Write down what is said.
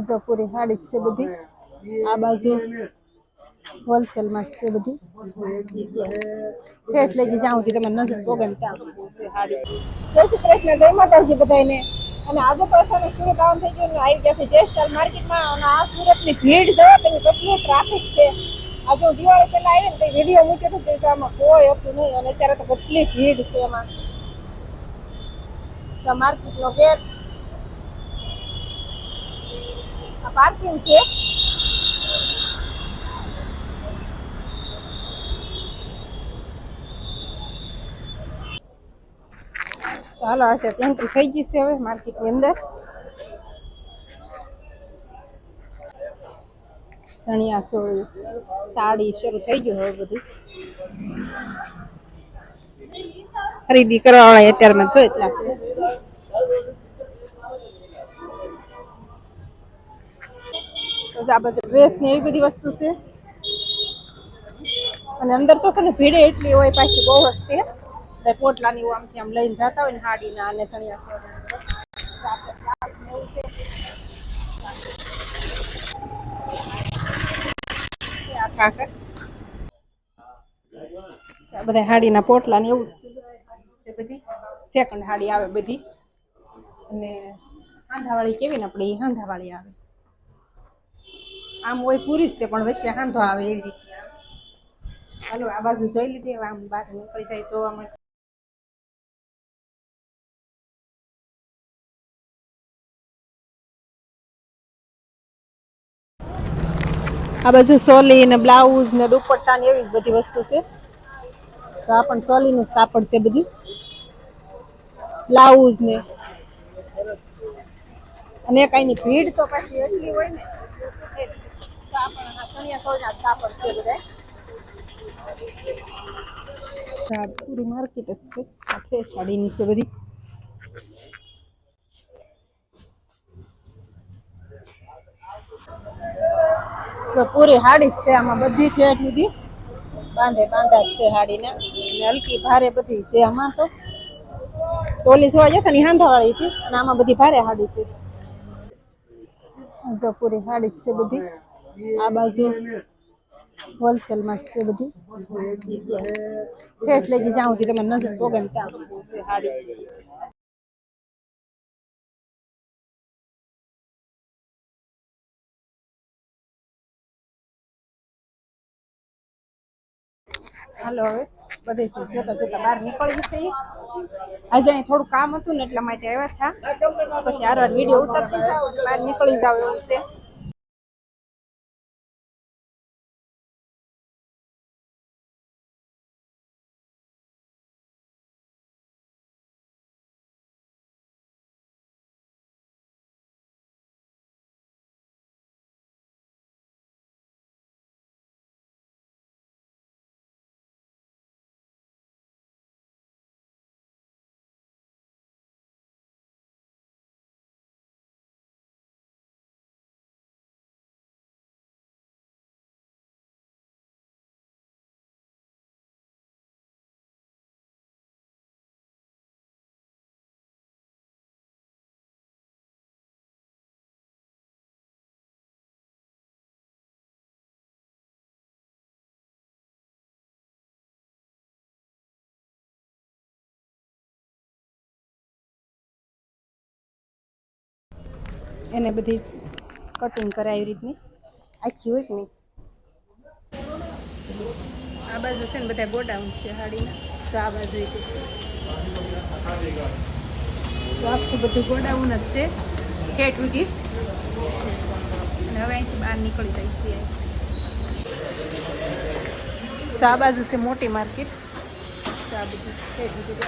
જો પૂરી સાડી જ છે બધી. આ બાજુ હોલસેલમાં છે બધી. ઠેઠ લઈ જાઉં છું તમે નજર પોગે ને ત્યાં સાડી. જય શ્રી કૃષ્ણ, જય માતાજી બધાને. અને આજે તો અસાને સુરત આવવાનું થઈ ગયું આવી ગયા છે ટેક્સટાઇલ માર્કેટમાં. અને આ સુરતની ભીડ જો તમે કેટલી ટ્રાફિક છે. આજે હું દિવાળી પહેલા આવી ને વિડીયો મૂક્યો હતો તો આમાં કોઈ હતું નહીં. અને અત્યારે તો કેટલી ભીડ છે એમાં. માર્કેટ નો ગેટ, આ પાર્કિંગ છે. ચાલો આજે એન્ટ્રી થઈ ગઈ છે હવે માર્કેટની અંદર. સણિયા ચોળી સાડી શરૂ થઈ ગયું હવે બધું ખરીદી કરવા વાળા અત્યારમાં જો એટલા છે. આ બધું ડ્રેસ ને એવી બધી વસ્તુ છે. અને અંદર તો છે ને ભીડે એટલી હોય પાછી બહુ હસ્તી. પોટલા ની આમથી આમ લઈને જતા હોય ને હાડી ના અને ચણિયા બધા હાડીના પોટલા ને એવું બધી સેકન્ડ હાડી આવે બધી. અને હાંધાવાળી કેવી ને આપણે એ હાંધાવાળી આવે. આમ હોય પૂરી જ તે પણ વચ્ચે હાંધો આવે એવી રીતે. હાલો આ બાજુ જોઈ લીધી. હવે આમ બહાર નીકળી જાય જોવા મળે. આ બાજુ સોલી ને બ્લાઉઝ ને દુપટ્ટા ને એવી બધી વસ્તુ છે. તો આ પણ ચોલી નું કાપડ છે બધું. બ્લાઉઝ ને અને કઈની ભીડ તો પાછી એટલી હોય ને. ચણિયા ચોળી ના કાપડ છે બધા. પૂરી માર્કેટ જ છે. આ સાડીની છે બધી. તો પૂરી હાડી જ છે આમાં બધી ઠેઠ સુધી બાંધા જ છે હાડીને. હલકી ભારે બધી છે આમાં તો. ચોલી જોવા જતા ને હાંધા વાળી હતી અને આમાં બધી ભારે હાડી છે. જો પૂરી હાડી જ છે બધી. આ બાજુ હોલસેલમાં છે બધી. ઠેઠ લઈ જાઉં છું તમે નજર પોગે ને ત્યાં હાડી. હાલો હવે બધે જોતા જોતા બહાર નીકળી જશે. આજે અહીં થોડું કામ હતું ને એટલા માટે આવ્યા હતા. પછી હાર વિડીયો ઉતારતી જાવ બહાર નીકળી જાવ એવું છે. એને બધી કટિંગ કરે આવી રીતની આખી હોય કે નહીં. આ બાજુ છે ને બધા ગોડાઉન છે હાડીના. તો આ બાજુ આખું બધું ગોડાઉન જ છે ઠેઠ સુધી. અને હવે અહીંથી બહાર નીકળી જાય છે. તો આ બાજુ છે મોટી માર્કેટ. તો આ બધું ઠેઠ સુધી